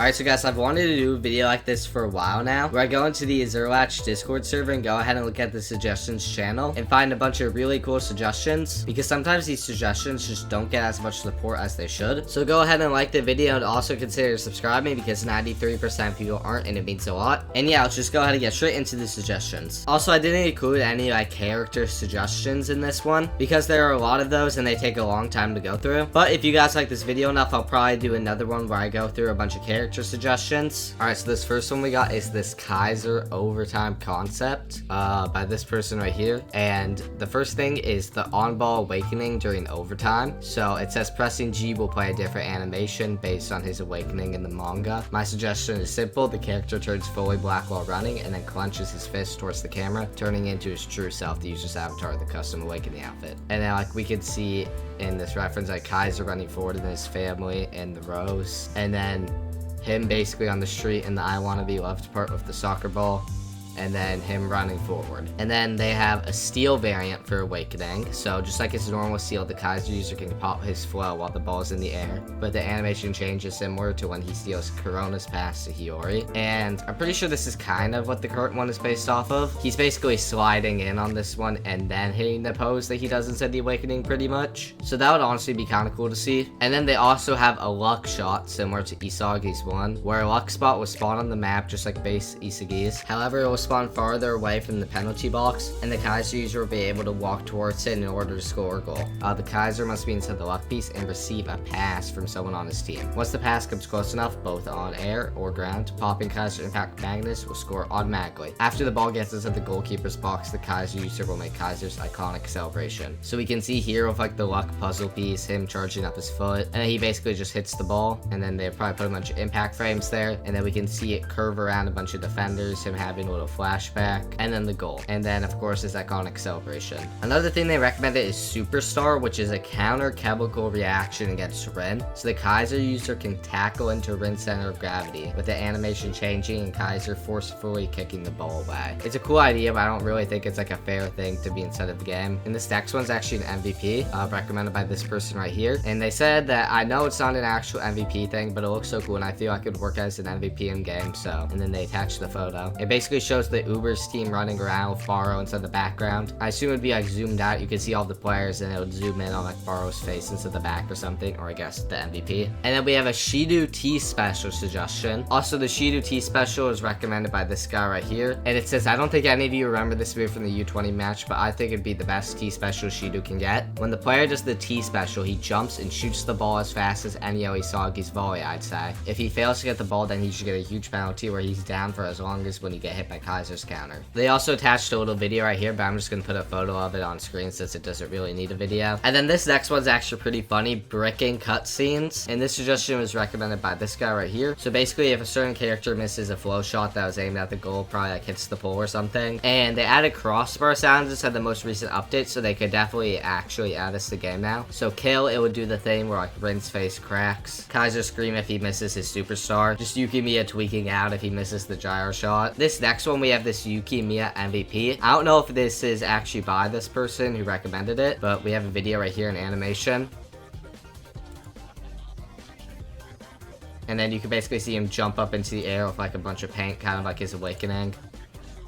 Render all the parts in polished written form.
Alright, so guys, I've wanted to do a video like this for a while now, where I go into the Azure Latch Discord server and go ahead and look at the suggestions channel and find a bunch of really cool suggestions, because sometimes these suggestions just don't get as much support as they should. So go ahead and like the video and also consider subscribing, because 93% of people aren't, and it means a lot. And yeah, let's just go ahead and get straight into the suggestions. Also, I didn't include any like character suggestions in this one, because there are a lot of those and they take a long time to go through. But if you guys like this video enough, I'll probably do another one where I go through a bunch of character suggestions. Alright, so this first one we got is this Kaiser overtime concept by this person right here. And the first thing is the on-ball awakening during overtime. So it says pressing G will play a different animation based on his awakening in the manga. My suggestion is simple. The character turns fully black while running and then clenches his fist towards the camera, turning into his true self, the user's avatar, the custom awakening outfit. And then like we could see in this reference, like Kaiser running forward in his family and the rows, and then him basically on the street in the I Wanna Be Loved part with the soccer ball, and then him running forward. And then they have a steel variant for awakening. So just like his normal seal, the Kaiser user can pop his flow while the ball is in the air, but the animation change is similar to when he steals Corona's pass to Hiyori. And I'm pretty sure this is kind of what the current one is based off of. He's basically sliding in on this one and then hitting the pose that he does inside the awakening pretty much. So that would honestly be kind of cool to see. And then they also have a luck shot similar to Isagi's one, where a luck spot will spawn on the map just like base Isagi's. However, it will spawn farther away from the penalty box, and the Kaiser user will be able to walk towards it in order to score a goal. The Kaiser must be inside the luck piece and receive a pass from someone on his team. Once the pass comes close enough, both on air or ground, popping Kaiser Impact Magnus will score automatically. After the ball gets inside the goalkeeper's box, the Kaiser user will make Kaiser's iconic celebration. So we can see here with like the luck puzzle piece, him charging up his foot, and then he basically just hits the ball, and then they probably put a bunch of impact frames there, and then we can see it curve around a bunch of defenders, him having a little flashback, and then the goal, and then of course his iconic celebration. Another thing they recommended is Superstar, which is a counter chemical reaction against Rin. So the Kaiser user can tackle into Rin's center of gravity, with the animation changing and Kaiser forcefully kicking the ball away. It's a cool idea, but I don't really think it's like a fair thing to be inside of the game. And this next one's actually an MVP, recommended by this person right here. And they said that I know it's not an actual MVP thing, but it looks so cool and I feel like it would work as an MVP in game. So, and then they attached the photo. It basically shows the Uber's team running around with Faro inside the background. I assume it'd be like zoomed out. You could see all the players and it would zoom in on like Faro's face into the back or something, or I guess the MVP. And then we have a Shidou T special suggestion. Also, the Shidou T special is recommended by this guy right here. And it says, I don't think any of you remember this move from the U20 match, but I think it'd be the best T special Shidou can get. When the player does the T special, he jumps and shoots the ball as fast as any Isagi's volley, I'd say. If he fails to get the ball, then he should get a huge penalty where he's down for as long as when you get hit by Kaiser's counter. They also attached a little video right here, but I'm just gonna put a photo of it on screen since it doesn't really need a video. And then this next one's actually pretty funny, bricking cutscenes. And this suggestion was recommended by this guy right here. So basically, if a certain character misses a flow shot that was aimed at the goal, probably like hits the pole or something, and they added crossbar sounds inside the most recent update, so they could definitely actually add this to the game now. So kill, it would do the thing where like Rin's face cracks, Kaiser scream if he misses his superstar, just Yukimiya tweaking out if he misses the gyro shot. This next one, we have this Yukimiya MVP. I don't know if this is actually by this person who recommended it, but we have a video right here in animation. And then you can basically see him jump up into the air with like a bunch of paint, kind of like his awakening.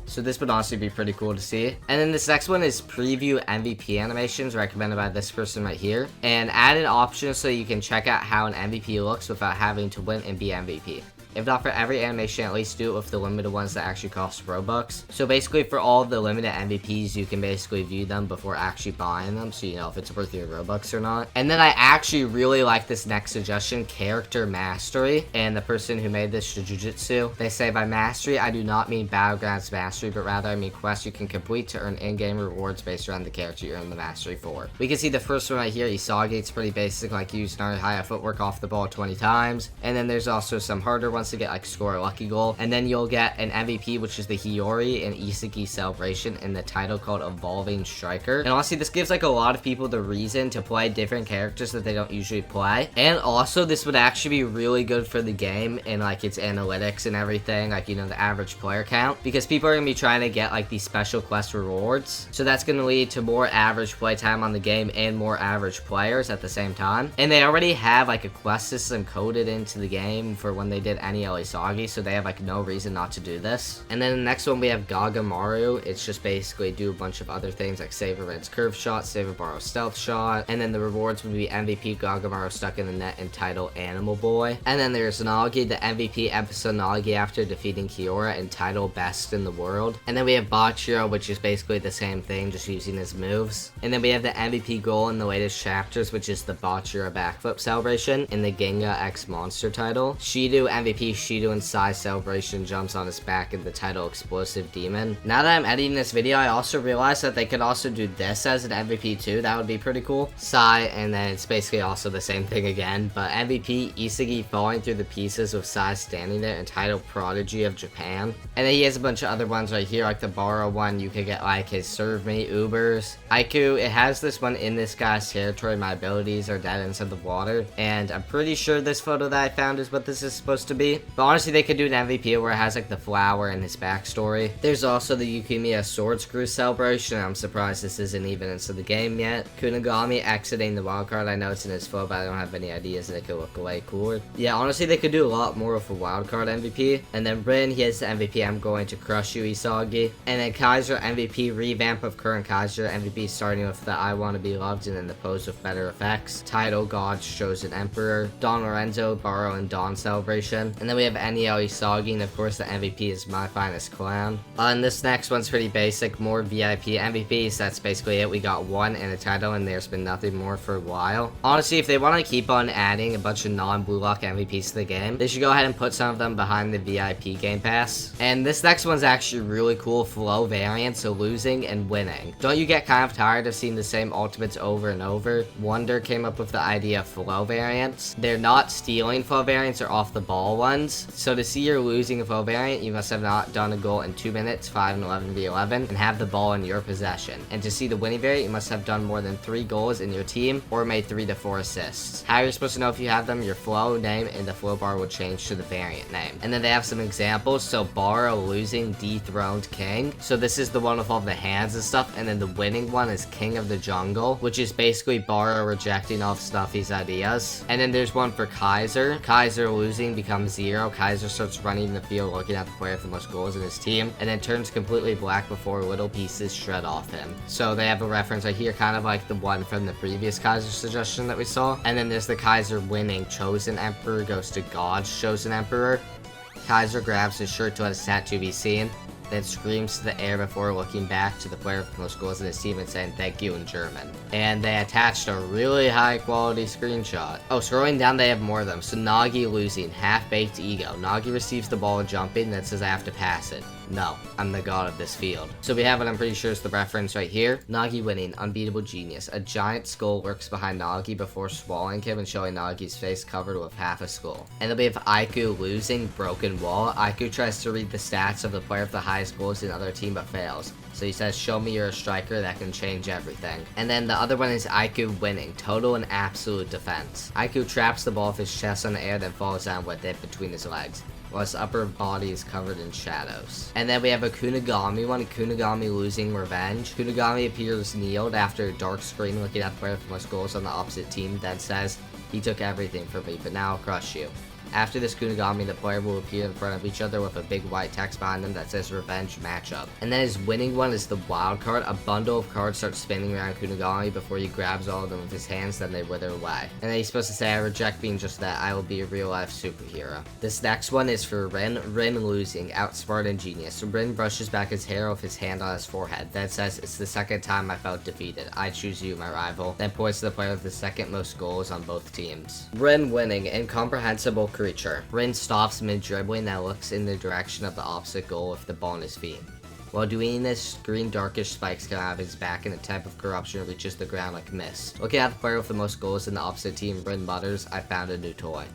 So this would honestly be pretty cool to see. And then this next one is preview MVP animations, recommended by this person right here. And add an option so you can check out how an MVP looks without having to win and be MVP. If not for every animation, at least do it with the limited ones that actually cost Robux. So basically for all of the limited MVPs, you can basically view them before actually buying them, so you know if it's worth your Robux or not. And then I actually really like this next suggestion, character mastery. And the person who made this, Jujutsu, they say by mastery, I do not mean Battlegrounds mastery, but rather I mean quests you can complete to earn in-game rewards based around the character you earn the mastery for. We can see the first one right here, Isagi. It's pretty basic, like use high footwork off the ball 20 times. And then there's also some harder ones to get, like score a lucky goal, and then you'll get an MVP, which is the Hiyori and Isagi celebration in the title called Evolving Striker. And honestly, this gives like a lot of people the reason to play different characters that they don't usually play. And also, this would actually be really good for the game and like its analytics and everything, like, you know, the average player count, because people are gonna be trying to get like these special quest rewards. So that's gonna lead to more average play time on the game and more average players at the same time. And they already have like a quest system coded into the game for when they did any Isagi, so they have like no reason not to do this. And then the next one we have Gagamaru. It's just basically do a bunch of other things like save a rinse curve shot, save a borrow stealth shot, and then the rewards would be MVP Gagamaru stuck in the net and title Animal Boy. And then there's Nagi, the MVP episode Nagi after defeating Kiora and title Best in the World. And then we have Bachiro, which is basically the same thing, just using his moves. And then we have the MVP goal in the latest chapters, which is the Bachiro backflip celebration in the Genga X Monster title. Shidou MVP Shidou and Sai celebration jumps on his back in the title Explosive Demon. Now that I'm editing this video, I also realized that they could also do this as an MVP too. That would be pretty cool. Sai, and then it's basically also the same thing again, but MVP Isagi falling through the pieces with Sai standing there and title Prodigy of Japan. And then he has a bunch of other ones right here, like the Borrow one. You could get like his Serve Me Ubers. Aiku, it has this one in this guy's territory. My abilities are dead inside the water, and I'm pretty sure this photo that I found is what this is supposed to be. But honestly, they could do an MVP where it has like the flower and his backstory. There's also the Yukimiya Sword Screw celebration. I'm surprised this isn't even into the game yet. Kunigami exiting the wildcard. I know it's in his flow, but I don't have any ideas that it could look way cooler. Yeah, honestly, they could do a lot more with a wildcard MVP. And then Rin, he has the MVP I'm going to crush you Isagi. And then Kaiser MVP revamp of current Kaiser MVP starting with the I want to be loved and then the pose with better effects. Title God's chosen emperor. Don Lorenzo, Borrow, and Dawn celebration. And then we have Neo Isagi, and of course the MVP is my finest clown. And this next one's pretty basic, more VIP MVPs. That's basically it. We got one and a title, and there's been nothing more for a while. Honestly, if they want to keep on adding a bunch of non-blue lock MVPs to the game, they should go ahead and put some of them behind the VIP Game Pass. And this next one's actually really cool, flow variant, so losing and winning. Don't you get kind of tired of seeing the same ultimates over and over? Wonder came up with the idea of flow variants. They're not stealing flow variants or off the ball ones. So to see your losing a flow variant, you must have not done a goal in 2 minutes, 5 and 11 v11, and have the ball in your possession. And to see the winning variant, you must have done more than 3 goals in your team or made 3 to 4 assists. How you're supposed to know if you have them? Your flow name and the flow bar will change to the variant name. And then they have some examples. So Borrow losing dethroned king. So this is the one with all the hands and stuff. And then the winning one is King of the Jungle, which is basically Borrow rejecting all of Snuffy's ideas. And then there's one for Kaiser. Kaiser losing becomes 0. Kaiser starts running the field looking at the player with the most goals in his team, and then turns completely black before little pieces shred off him. So they have a reference right here, kind of like the one from the previous Kaiser suggestion that we saw. And then there's the Kaiser winning chosen emperor goes to God's chosen emperor. Kaiser grabs his shirt to let his tattoo be seen, then screams to the air before looking back to the player with the most goals in his team and saying thank you in German. And they attached a really high quality screenshot. Oh, scrolling down they have more of them. So Nagi losing, half-baked ego. Nagi receives the ball jumping, then says I have to pass it. No, I'm the god of this field. So we have what I'm pretty sure is the reference right here. Nagi winning, unbeatable genius. A giant skull lurks behind Nagi before swallowing him and showing Nagi's face covered with half a skull. And then we have Aiku losing, broken wall. Aiku tries to read the stats of the player with the highest goals in the other team but fails. So he says, show me you're a striker that can change everything. And then the other one is Aiku winning, total and absolute defense. Aiku traps the ball with his chest on the air, then falls down with it between his legs, while his upper body is covered in shadows. And then we have a Kunigami one, Kunigami losing revenge. Kunigami appears kneeled after a dark screen looking at the player with the most goals on the opposite team, then says, he took everything from me, but now I'll crush you. After this Kunigami, the player will appear in front of each other with a big white text behind them that says revenge matchup. And then his winning one is the wild card. A bundle of cards starts spinning around Kunigami before he grabs all of them with his hands, then they wither away. And then he's supposed to say, I reject being just that, I will be a real life superhero. This next one is for Rin. Rin losing, outsmart and genius. Rin brushes back his hair with his hand on his forehead, then says, it's the second time I felt defeated. I choose you, my rival. Then points to the player with the second most goals on both teams. Rin winning, incomprehensible creature. Rin stops mid-dribbling that looks in the direction of the opposite goal with the ball in his feet. While doing this, green darkish spikes come out of his back and a type of corruption reaches the ground like mist. Looking at the player with the most goals in the opposite team, Rin mutters, I found a new toy.